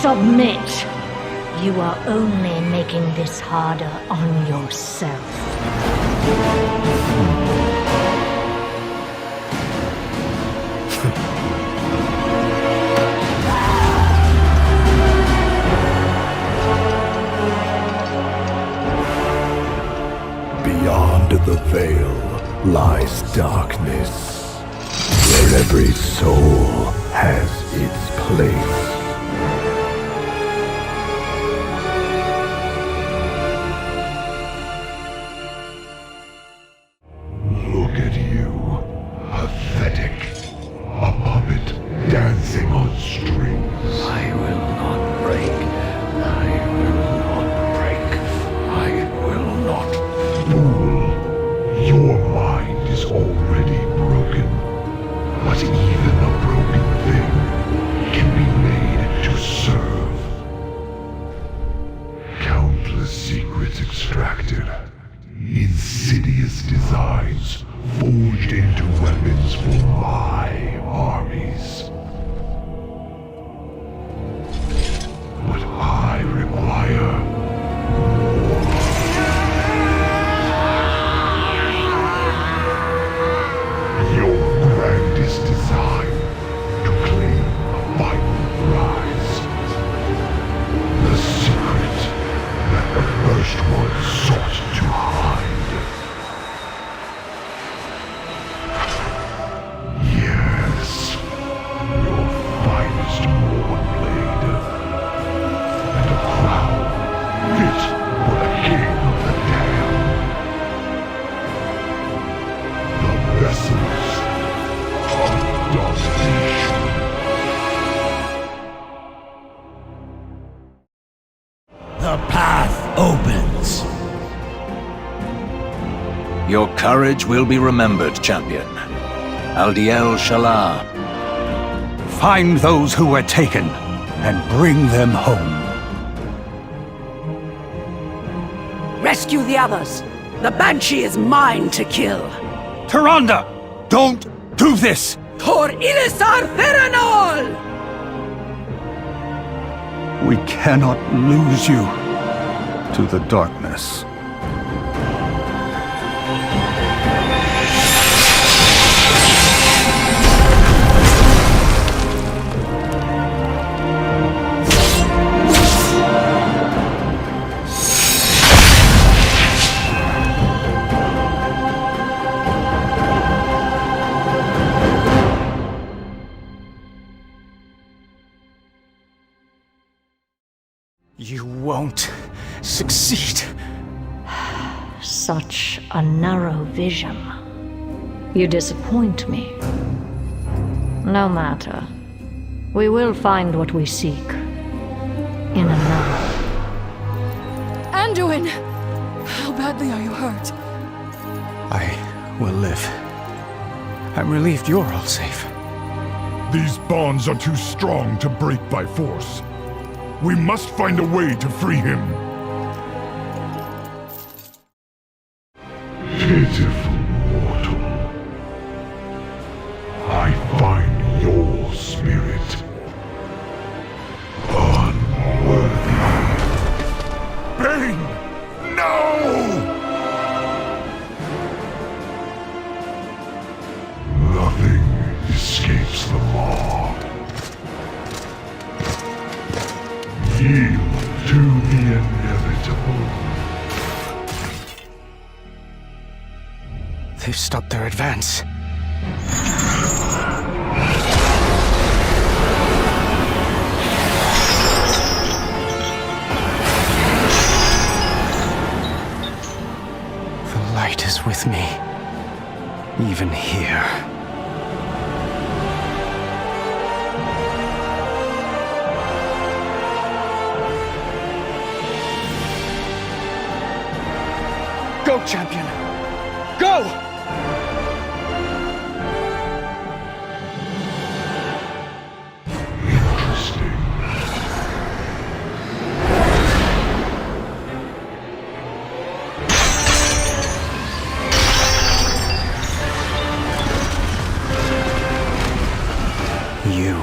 Submit. You are only making this harder on yourself. Beyond the veil lies darkness, where every soul has its place. Look at you, pathetic, a puppet dancing on strings. I will not break. I will not break. I will not. Fool, your mind is already broken. But even a broken thing can be made to serve. Countless secrets extracted. Insidious designs forged into weapons for my armies. But I require your grandest design to claim a final prize. The secret that the first one sought to hide. Yes, your finest morn blade. And a crown fit for the king of the damned. The vessels of domination. The path opens. Your courage will be remembered, champion. Aldiel Shalar. Find those who were taken and bring them home. Rescue the others. The Banshee is mine to kill. Tyrande! Don't do this! For Ilisar Feranol! We cannot lose you to the darkness. You won't succeed. Such a narrow vision. You disappoint me. No matter. We will find what we seek. In another. Anduin! How badly are you hurt? I will live. I'm relieved you're all safe. These bonds are too strong to break by force. We must find a way to free him. Pitiful mortal. I find your spirit unworthy. Bane! No! Nothing escapes the law. Yield to the inevitable. They've stopped their advance. The light is with me, even here. Go, champion! Go! Interesting. You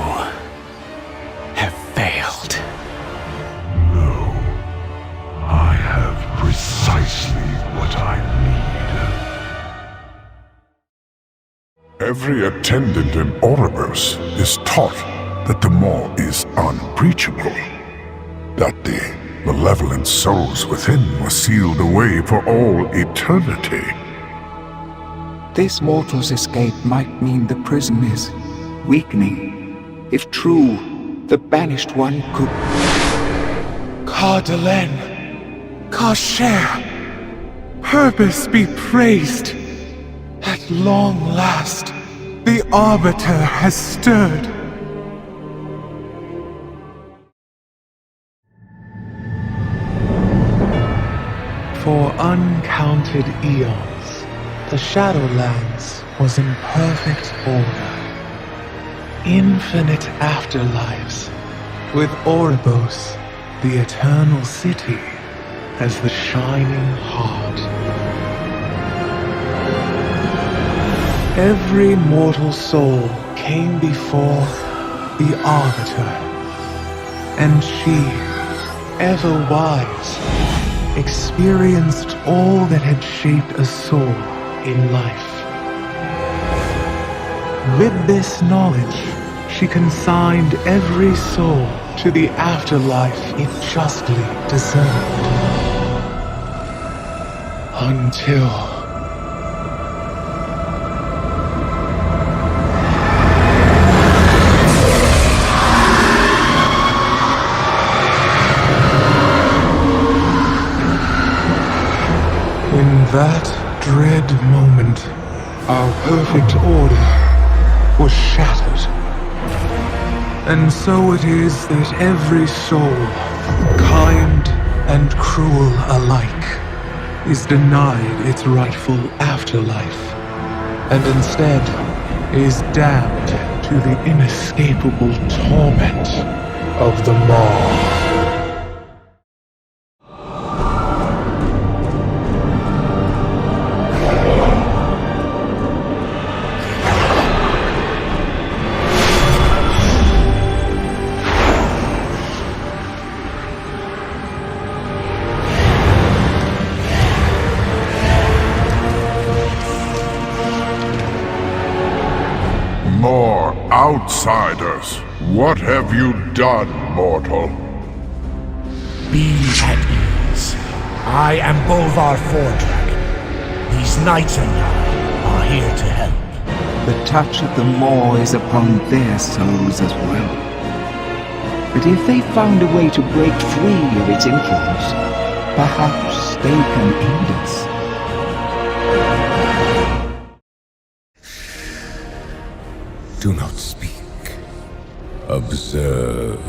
Every attendant in Oribos is taught that the Maw is unbreachable, that the malevolent souls within were sealed away for all eternity. This mortal's escape might mean the prison is weakening. If true, the Banished One could... Cardelen, Kasher, purpose be praised. At long last, the Arbiter has stirred. For uncounted eons, the Shadowlands was in perfect order. Infinite afterlives, with Oribos, the Eternal City, as the shining heart. Every mortal soul came before the Arbiter, and she, ever wise, experienced all that had shaped a soul in life. With this knowledge, she consigned every soul to the afterlife it justly deserved. Until... in that dread moment, our perfect order was shattered. And so it is that every soul, kind and cruel alike, is denied its rightful afterlife, and instead is damned to the inescapable torment of the Maw. More outsiders! What have you done, mortal? Be at ease. I am Bolvar Fordragon. These knights and I are here to help. The touch of the Maw is upon their souls as well. But if they found a way to break free of its influence, perhaps they can aid us. Do not speak. Observe.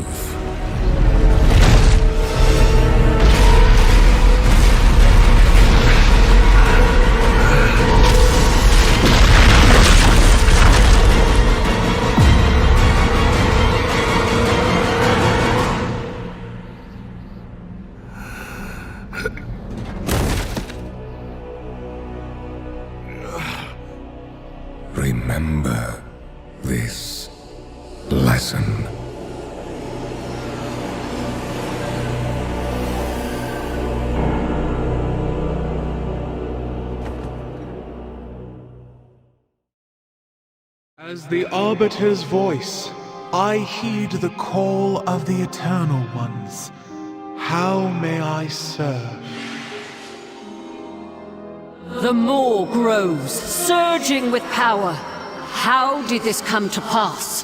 Remember this lesson. As the Arbiter's voice, I heed the call of the Eternal Ones. How may I serve? The Maw grows, surging with power. How did this come to pass?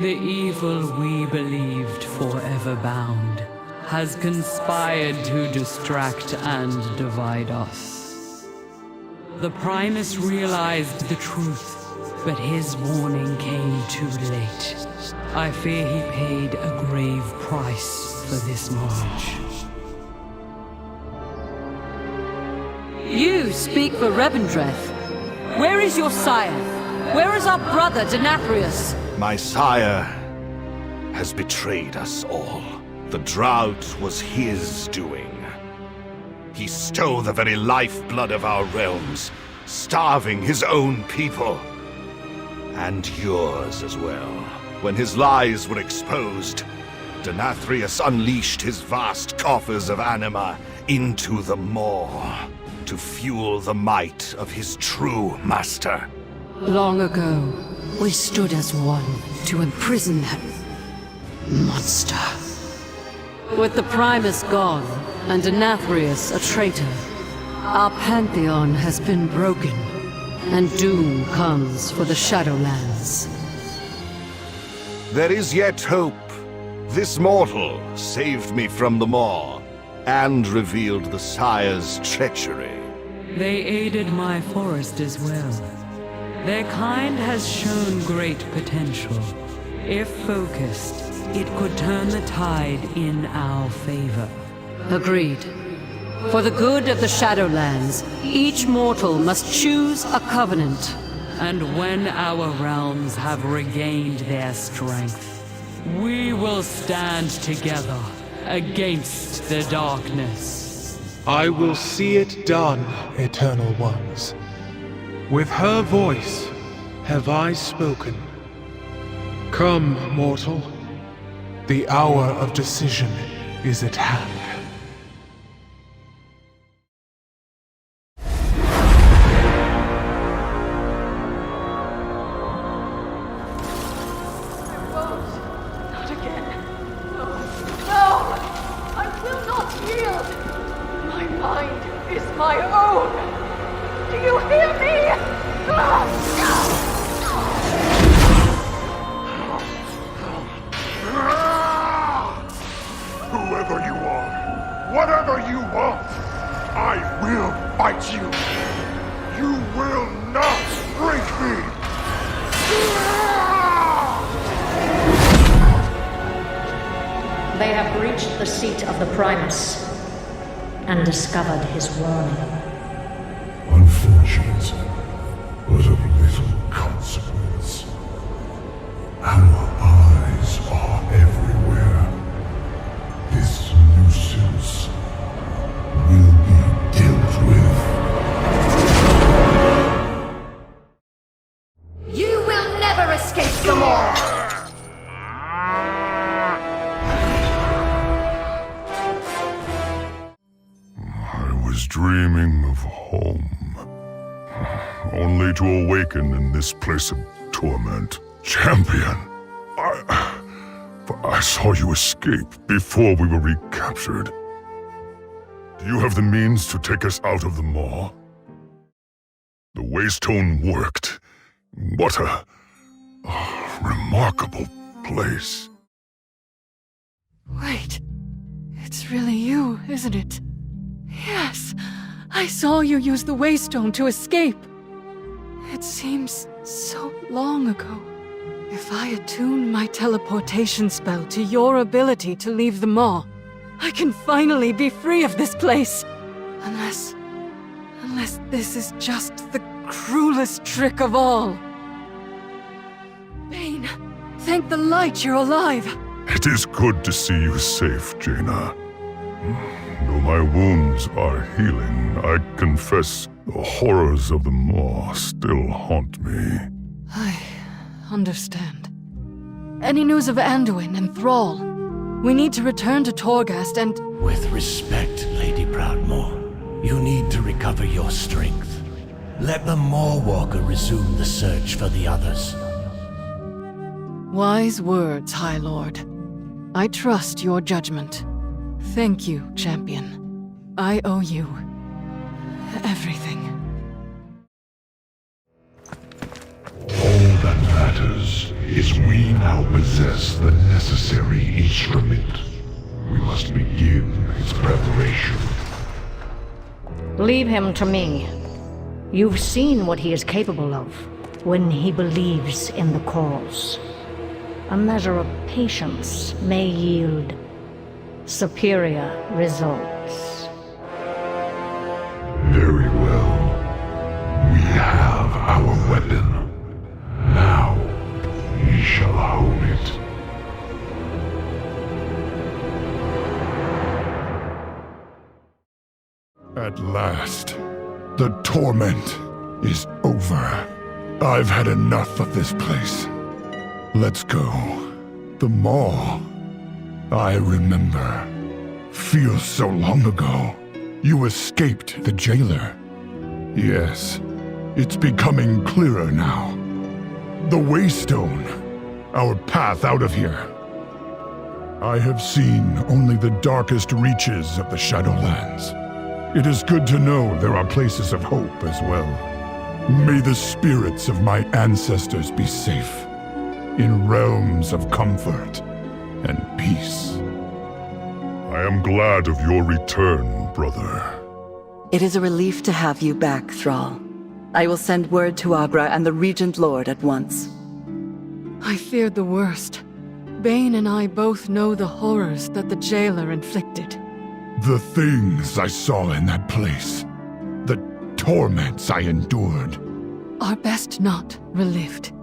The evil we believed forever bound has conspired to distract and divide us. The Primus realized the truth, but his warning came too late. I fear he paid a grave price for this knowledge. You speak for Revendreth. Where is your sire? Where is our brother, Denathrius? My sire has betrayed us all. The drought was his doing. He stole the very lifeblood of our realms, starving his own people. And yours as well. When his lies were exposed, Denathrius unleashed his vast coffers of anima into the Maw to fuel the might of his true master. Long ago, we stood as one to imprison that monster. With the Primus gone, and Anathrius a traitor, our pantheon has been broken, and doom comes for the Shadowlands. There is yet hope. This mortal saved me from the maw, and revealed the Sire's treachery. They aided my forest as well. Their kind has shown great potential. If focused, it could turn the tide in our favor. Agreed. For the good of the Shadowlands, each mortal must choose a covenant. And when our realms have regained their strength, we will stand together against the darkness. I will see it done, Eternal Ones. With her voice have I spoken. Come, mortal. The hour of decision is at hand. Not again. No! I will not yield! My mind is my own! Do you hear me? Whoever you are, whatever you want, I will fight you. You will not break me. They have reached the seat of the Primus and discovered his warning. Unfortunate, but of little consequence. Our eyes are everywhere. This nuisance will be dealt with. You will never escape the law! I was dreaming of home, only to awaken in this place of torment. Champion, I saw you escape before we were recaptured. Do you have the means to take us out of the maw? The Waystone worked. What a remarkable place. Wait. It's really you, isn't it? Yes. I saw you use the Waystone to escape. It seems so long ago. If I attune my teleportation spell to your ability to leave the maw, I can finally be free of this place. Unless this is just the cruelest trick of all. Bane, thank the light you're alive. It is good to see you safe, Jaina. Though my wounds are healing, I confess the horrors of the maw still haunt me. I understand. Any news of Anduin and Thrall? We need to return to Torghast and... With respect, Lady Proudmoore, you need to recover your strength. Let the Mawwalker resume the search for the others. Wise words, High Lord. I trust your judgment. Thank you, Champion. I owe you everything. All that matters is we now possess the necessary instrument. We must begin its preparation. Leave him to me. You've seen what he is capable of when he believes in the cause. A measure of patience may yield superior results. Very well. We have our weapon. Now, we shall hone it. At last, the torment is over. I've had enough of this place. Let's go. The maw. I remember. Feels so long ago. You escaped the jailer. Yes, It's becoming clearer now. The Waystone, our path out of here. I have seen only the darkest reaches of the Shadowlands. It is good to know there are places of hope as well. May the spirits of my ancestors be safe, in realms of comfort and peace. I am glad of your return, brother. It is a relief to have you back, Thrall. I will send word to Agra and the Regent Lord at once. I feared the worst. Bane and I both know the horrors that the jailer inflicted. The things I saw in that place, the torments I endured, are best not relived.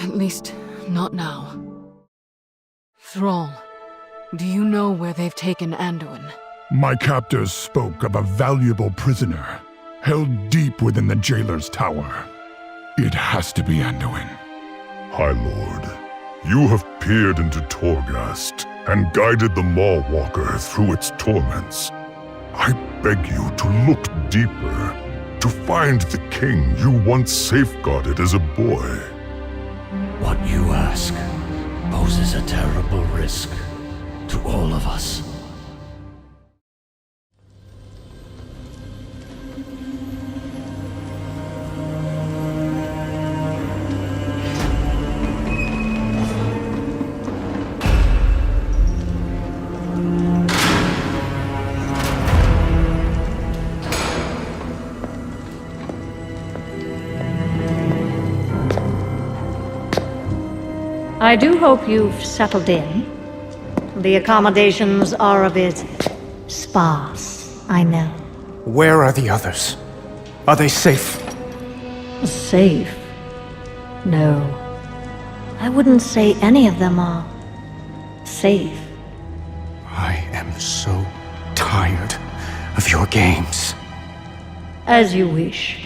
At least, not now. Thrall, do you know where they've taken Anduin? My captors spoke of a valuable prisoner, held deep within the jailer's tower. It has to be Anduin. High Lord, you have peered into Torghast and guided the Mawwalker through its torments. I beg you to look deeper, to find the king you once safeguarded as a boy. What you ask poses a terrible risk to all of us. I do hope you've settled in. The accommodations are a bit sparse, I know. Where are the others? Are they safe? Safe? No. I wouldn't say any of them are safe. I am so tired of your games. As you wish.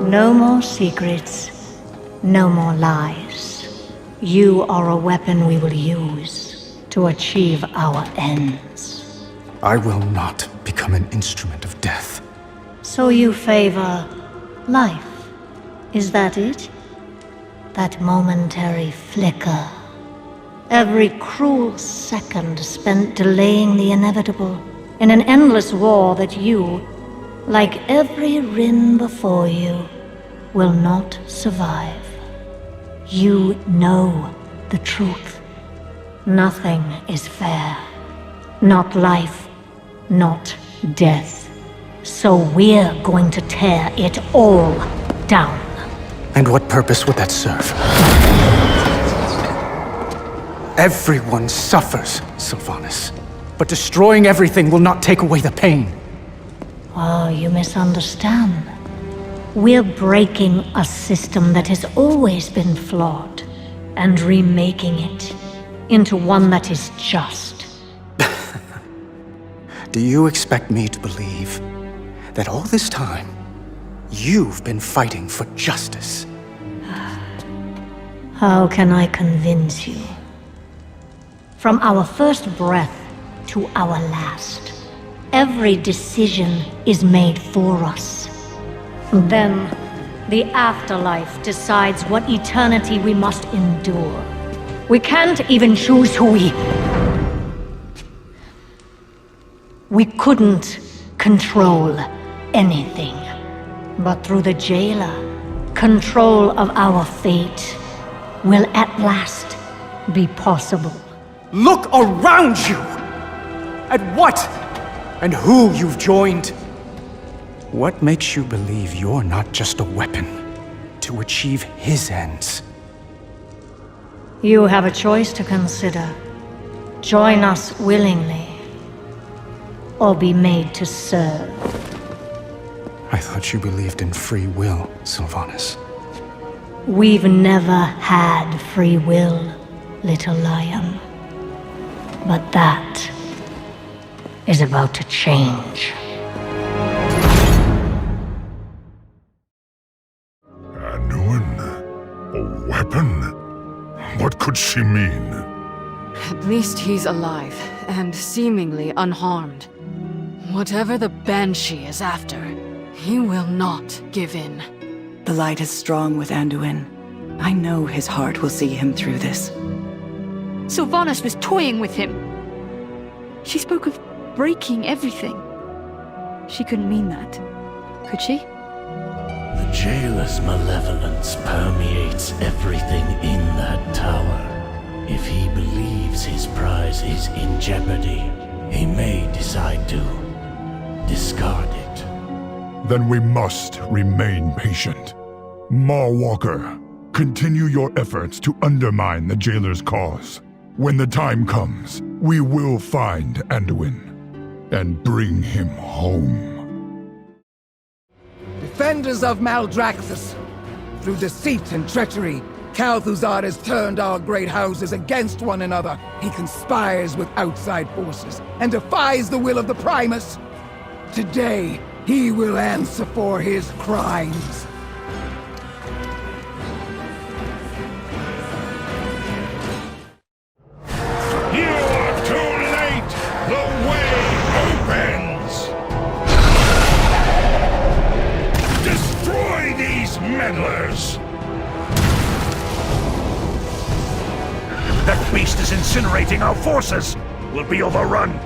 No more secrets. No more lies. You are a weapon we will use to achieve our ends. I will not become an instrument of death. So you favor life? Is that it? That momentary flicker. Every cruel second spent delaying the inevitable in an endless war that you, like every Rin before you, will not survive. You know the truth. Nothing is fair. Not life, not death. So we're going to tear it all down. And what purpose would that serve? Everyone suffers, Sylvanas. But destroying everything will not take away the pain. Oh, you misunderstand. We're breaking a system that has always been flawed, and remaking it into one that is just. Do you expect me to believe that all this time, you've been fighting for justice? How can I convince you? From our first breath to our last, every decision is made for us. Then, the afterlife decides what eternity we must endure. We can't even choose who we couldn't control anything. But through the jailer, control of our fate will at last be possible. Look around you! At what and who you've joined. What makes you believe you're not just a weapon to achieve his ends? You have a choice to consider. Join us willingly, or be made to serve. I thought you believed in free will, Sylvanas. We've never had free will, little lion. But that is about to change. Anduin? A weapon? What could she mean? At least he's alive, and seemingly unharmed. Whatever the Banshee is after, he will not give in. The light is strong with Anduin. I know his heart will see him through this. Sylvanas was toying with him. She spoke of breaking everything. She couldn't mean that, could she? The jailer's malevolence permeates everything in that tower. If he believes his prize is in jeopardy, he may decide to discard it. Then we must remain patient. Mawwalker, continue your efforts to undermine the jailer's cause. When the time comes, we will find Anduin and bring him home. Defenders of Maldraxxus, through deceit and treachery, Kalthuzad has turned our great houses against one another. He conspires with outside forces and defies the will of the Primus. Today, he will answer for his crimes. You are too late! The way opens! Destroy these meddlers! That beast is incinerating our forces! We'll be overrun!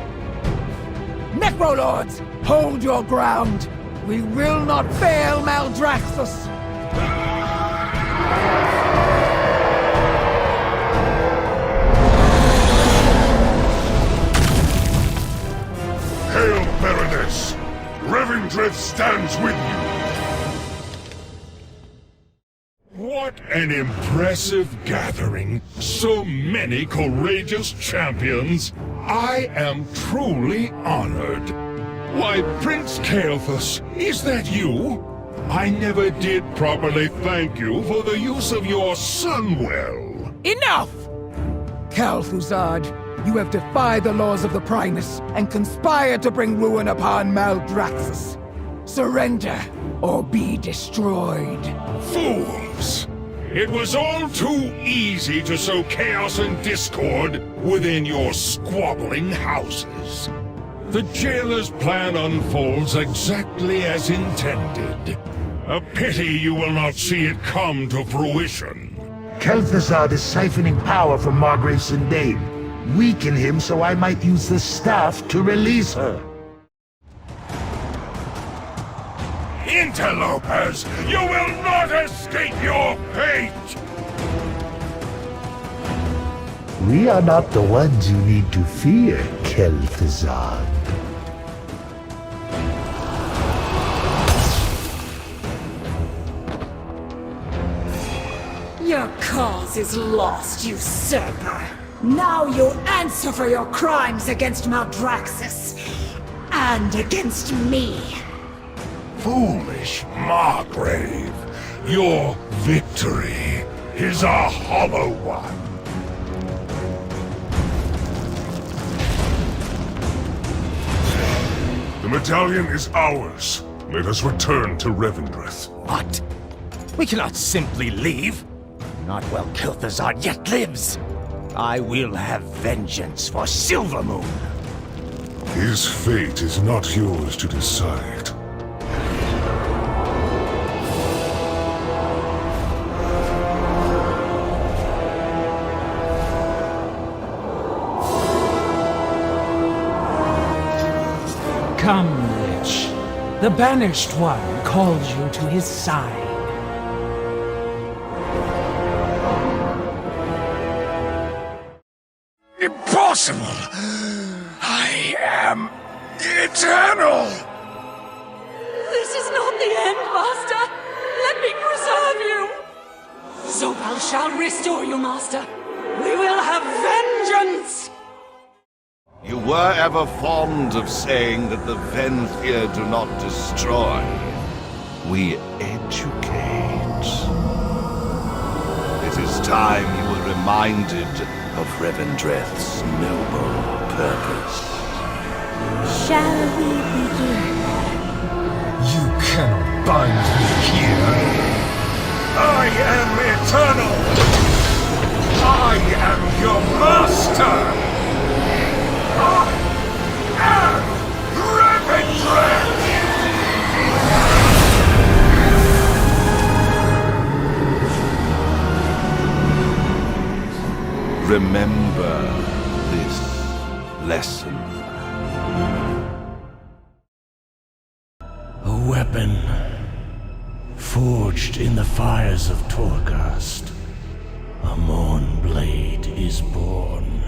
Necrolords, hold your ground! We will not fail Maldraxxus! Hail, Baroness! Revendreth stands with you! What an impressive gathering! So many courageous champions! I am truly honored. Why, Prince Kael'thas, is that you? I never did properly thank you for the use of your Sunwell. Enough! Kalthuzad, you have defied the laws of the Primus and conspired to bring ruin upon Maldraxxus. Surrender, or be destroyed. Fools! It was all too easy to sow chaos and discord within your squabbling houses. The jailer's plan unfolds exactly as intended. A pity you will not see it come to fruition. Kel'Thuzad is siphoning power from Margrave Sindane. Weaken him so I might use the staff to release her. Interlopers! You will not escape your fate! We are not the ones you need to fear, Kel'Thuzad. Your cause is lost, usurper. Now you'll answer for your crimes against Maldraxxus and against me. Foolish Margrave, your victory is a hollow one. The medallion is ours. Let us return to Revendreth. What? We cannot simply leave. Not while Kel'Thuzad yet lives. I will have vengeance for Sylvamourne. His fate is not yours to decide. Come, Lich. The Banished One calls you to his side. Impossible! I am eternal! This is not the end, Master. Let me preserve you. Zobel shall restore you, Master. We will have vengeance! You were ever fond of saying that the Venthyr do not destroy. We educate. It is time you were reminded of Revendreth's noble purpose. Shall we begin? You cannot bind me here. I am eternal! I am your master! I am Revendreth! Remember this lesson. A weapon forged in the fires of Torghast. A Morn blade is born.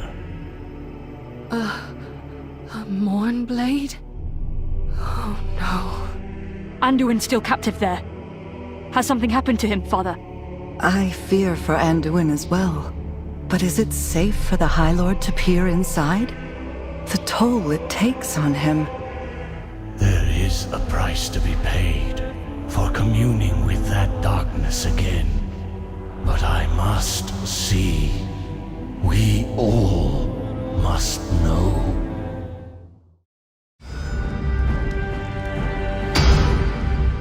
A Morn blade? Oh no. Anduin's still captive there. Has something happened to him, Father? I fear for Anduin as well. But is it safe for the High Lord to peer inside? The toll it takes on him. There is a price to be paid for communing with that darkness again. But I must see. We all must know.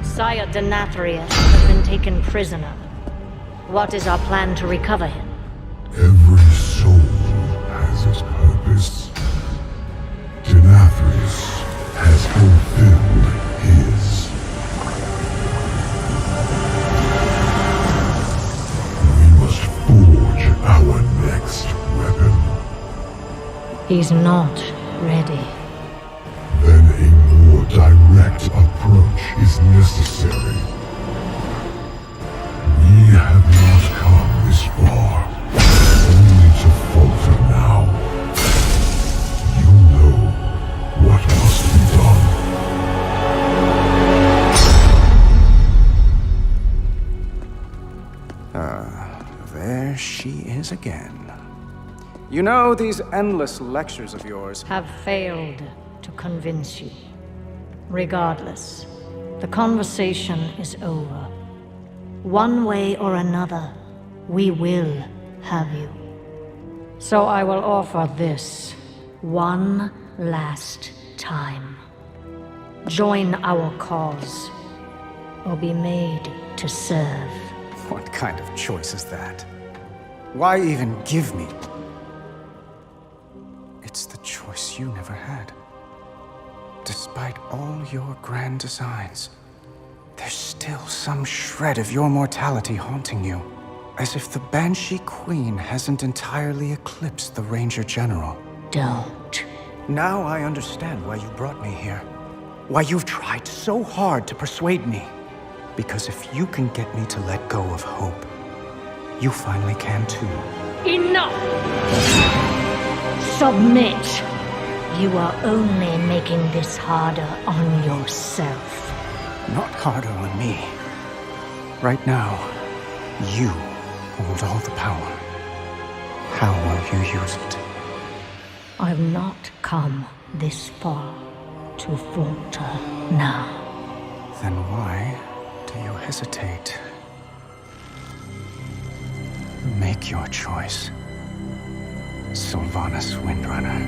Sire Denathrius has been taken prisoner. What is our plan to recover him? Every soul has its purpose. Denathrius has fulfilled his. We must forge our next weapon. He's not ready. Then a more direct approach is necessary. We have not come this far, only to falter now. You know what must be done. There she is again. You know, these endless lectures of yours have failed to convince you. Regardless, the conversation is over. One way or another, we will have you. So I will offer this one last time. Join our cause, or be made to serve. What kind of choice is that? Why even give me? It's the choice you never had. Despite all your grand designs, there's still some shred of your mortality haunting you. As if the Banshee Queen hasn't entirely eclipsed the Ranger General. Don't. Now I understand why you brought me here. Why you've tried so hard to persuade me. Because if you can get me to let go of hope, you finally can too. Enough! Submit! You are only making this harder on yourself. Not harder on me. Right now, you hold all the power. How will you use it? I've not come this far to falter now. Then why do you hesitate? Make your choice, Sylvanas Windrunner.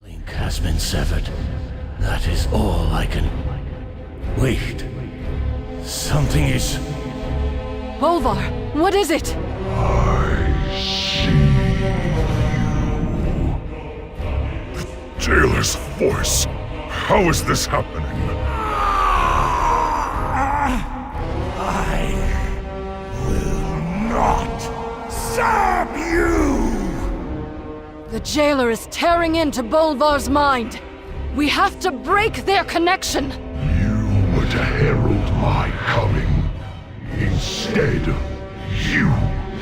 Link has been severed. That is all I can... Wait. Something is... Bolvar, what is it? I see you. The Jailer's voice. How is this happening? I will not serve you! The Jailer is tearing into Bolvar's mind. We have to break their connection. You were to herald my coming. Instead, you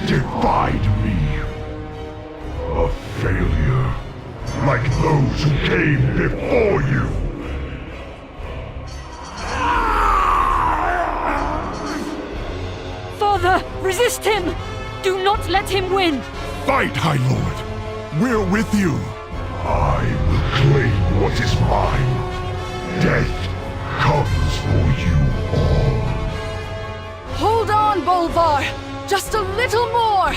defied me. A failure, like those who came before you. Father, resist him! Do not let him win! Fight, High Lord. We're with you. I will claim what is mine. Death comes for you all. Hold on, Bolvar! Just a little more!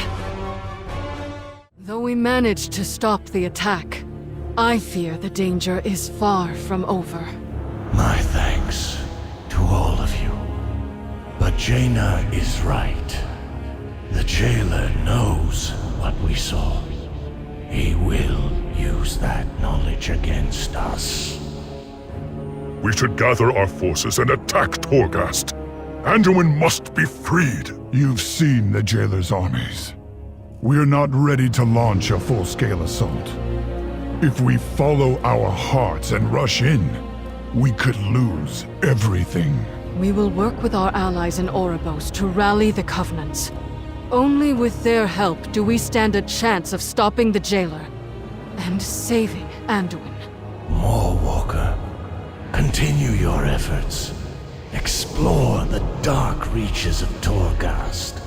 Though we managed to stop the attack, I fear the danger is far from over. My thanks to all of you. But Jaina is right. The Jailer knows what we saw. He will use that knowledge against us. We should gather our forces and attack Torghast. Anduin must be freed. You've seen the jailer's armies. We're not ready to launch a full-scale assault. If we follow our hearts and rush in, we could lose everything. We will work with our allies in Oribos to rally the Covenants. Only with their help do we stand a chance of stopping the jailer and saving Anduin. Mawwalker, continue your efforts. Explore the dark reaches of Torghast.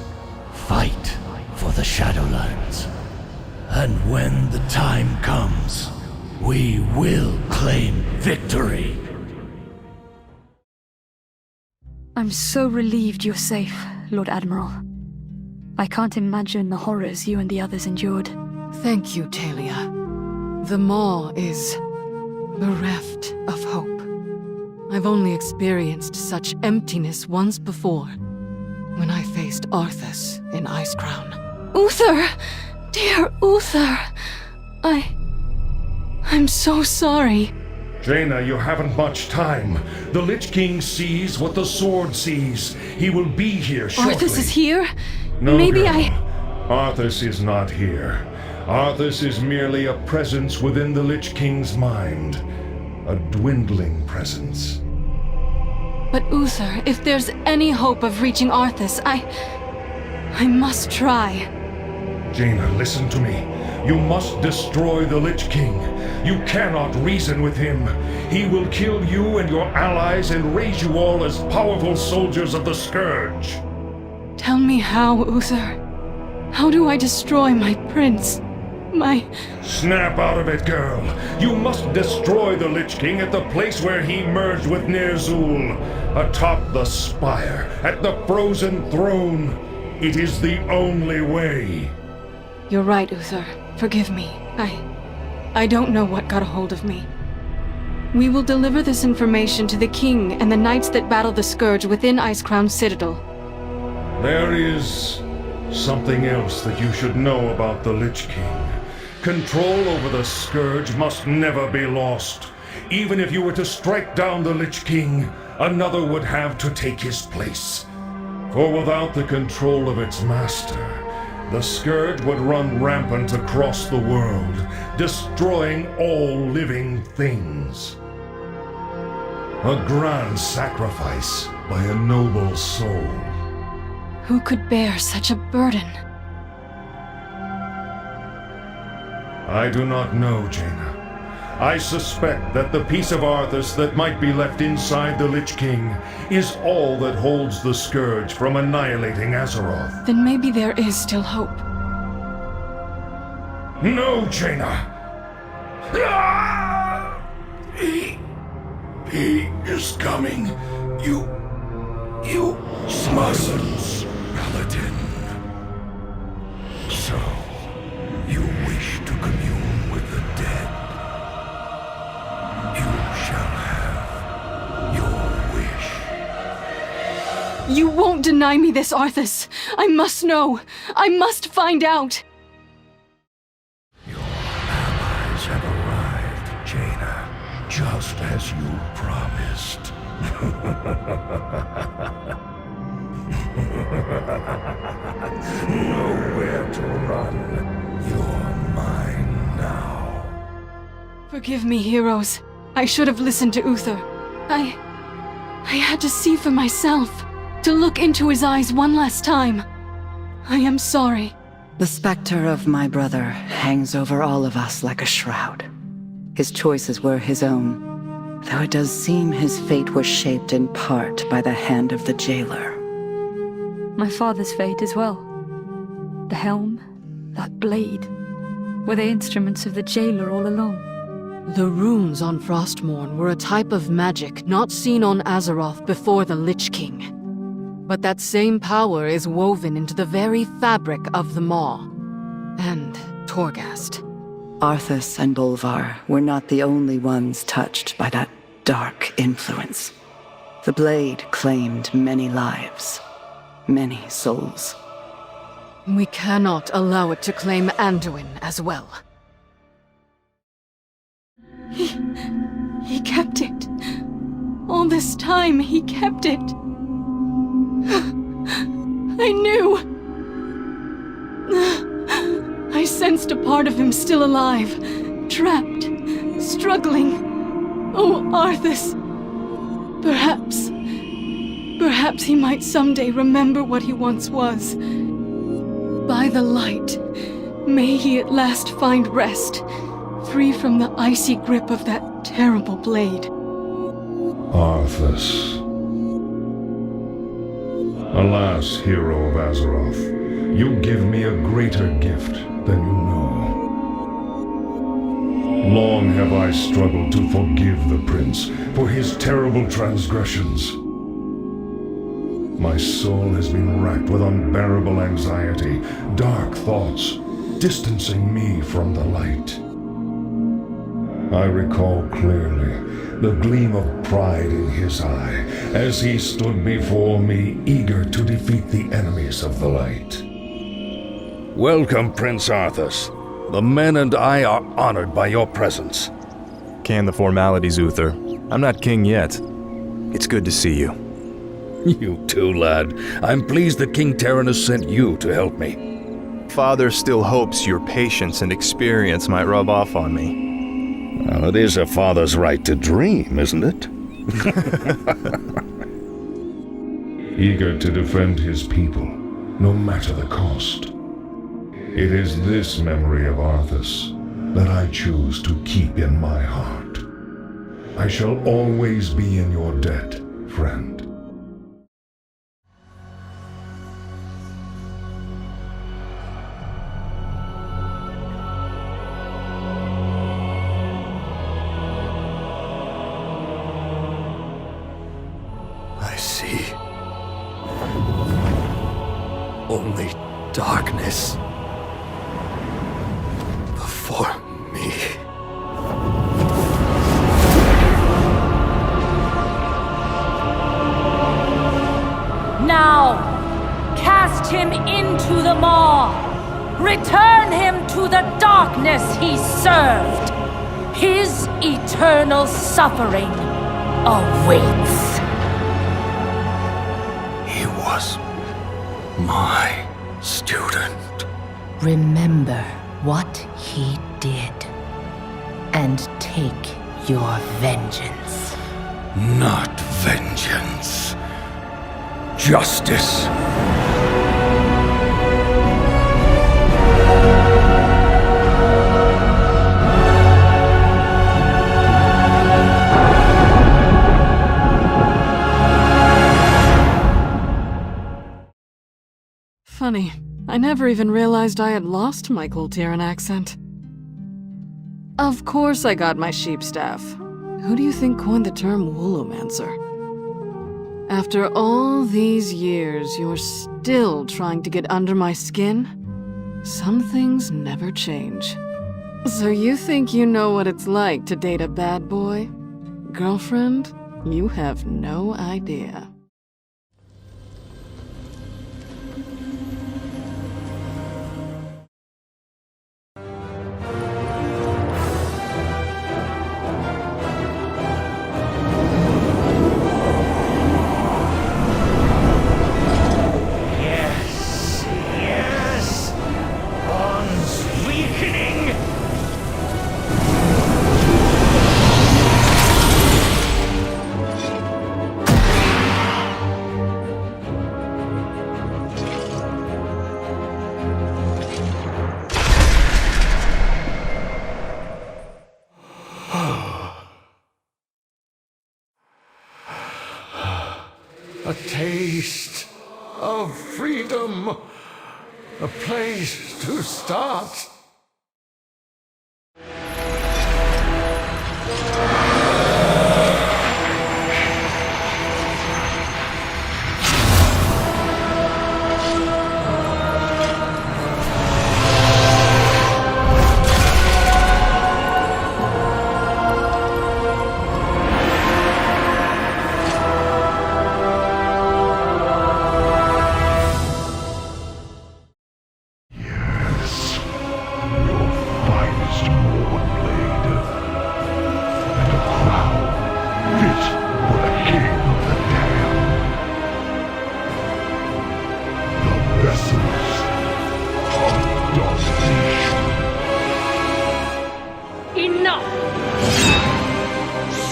Fight for the Shadowlands. And when the time comes, we will claim victory. I'm so relieved you're safe, Lord Admiral. I can't imagine the horrors you and the others endured. Thank you, Talia. The Maw is bereft of hope. I've only experienced such emptiness once before, when I faced Arthas in Icecrown. Uther! Dear Uther! I'm so sorry. Jaina, you haven't much time. The Lich King sees what the sword sees. He will be here shortly. Arthas is here? No, Maybe girl. Arthas is not here. Arthas is merely a presence within the Lich King's mind. A dwindling presence. But Uther, if there's any hope of reaching Arthas, I must try. Jaina, listen to me. You must destroy the Lich King. You cannot reason with him. He will kill you and your allies and raise you all as powerful soldiers of the Scourge. Tell me how, Uther. How do I destroy my prince? Snap out of it, girl. You must destroy the Lich King at the place where he merged with Ner'zhul. Atop the spire, at the frozen throne. It is the only way. You're right, Uther. Forgive me. I don't know what got a hold of me. We will deliver this information to the King and the knights that battle the Scourge within Icecrown Citadel. There is something else that you should know about the Lich King. Control over the Scourge must never be lost. Even if you were to strike down the Lich King, another would have to take his place. For without the control of its master, the Scourge would run rampant across the world, destroying all living things. A grand sacrifice by a noble soul. Who could bear such a burden? I do not know, Jaina. I suspect that the piece of Arthas that might be left inside the Lich King is all that holds the Scourge from annihilating Azeroth. Then maybe there is still hope. No, Jaina! He is coming. You mustn't, Paladin. So, you wish to commune with the dead? You shall have your wish. You won't deny me this, Arthas! I must know! I must find out! Your allies have arrived, Jaina, just as you promised. Nowhere to run. You're mine now. Forgive me, heroes. I should have listened to Uther. I had to see for myself. To look into his eyes one last time. I am sorry. The specter of my brother hangs over all of us like a shroud. His choices were his own, though it does seem his fate was shaped in part by the hand of the jailer. My father's fate as well. The helm, that blade, were they instruments of the jailer all along? The runes on Frostmourne were a type of magic not seen on Azeroth before the Lich King. But that same power is woven into the very fabric of the Maw. And Torghast. Arthas and Bolvar were not the only ones touched by that dark influence. The blade claimed many lives, many souls. We cannot allow it to claim Anduin as well. He kept it. All this time, he kept it. I knew! I sensed a part of him still alive, trapped, struggling. Oh, Arthas! Perhaps he might someday remember what he once was. By the light, may he at last find rest, free from the icy grip of that terrible blade. Arthas. Alas, hero of Azeroth, you give me a greater gift than you know. Long have I struggled to forgive the prince for his terrible transgressions. My soul has been racked with unbearable anxiety, dark thoughts, distancing me from the light. I recall clearly the gleam of pride in his eye as he stood before me, eager to defeat the enemies of the light. Welcome, Prince Arthas. The men and I are honored by your presence. Can the formalities, Uther. I'm not king yet. It's good to see you. You too, lad. I'm pleased that King Tyrannus sent you to help me. Father still hopes your patience and experience might rub off on me. Well, it is a father's right to dream, isn't it? Eager to defend his people, no matter the cost. It is this memory of Arthas that I choose to keep in my heart. I shall always be in your debt, friend. I see only darkness before me. Now, cast him into the maw. Return him to the darkness he served. His eternal suffering awaits. He was my student. Remember what he did, and take your vengeance. Not vengeance. Justice. Funny, I never even realized I had lost my Coltiran accent. Of course I got my sheep staff. Who do you think coined the term woolomancer? After all these years, you're still trying to get under my skin? Some things never change. So you think you know what it's like to date a bad boy? Girlfriend, you have no idea. A taste of freedom. A place to start.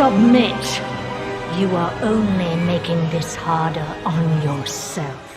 Submit. You are only making this harder on yourself.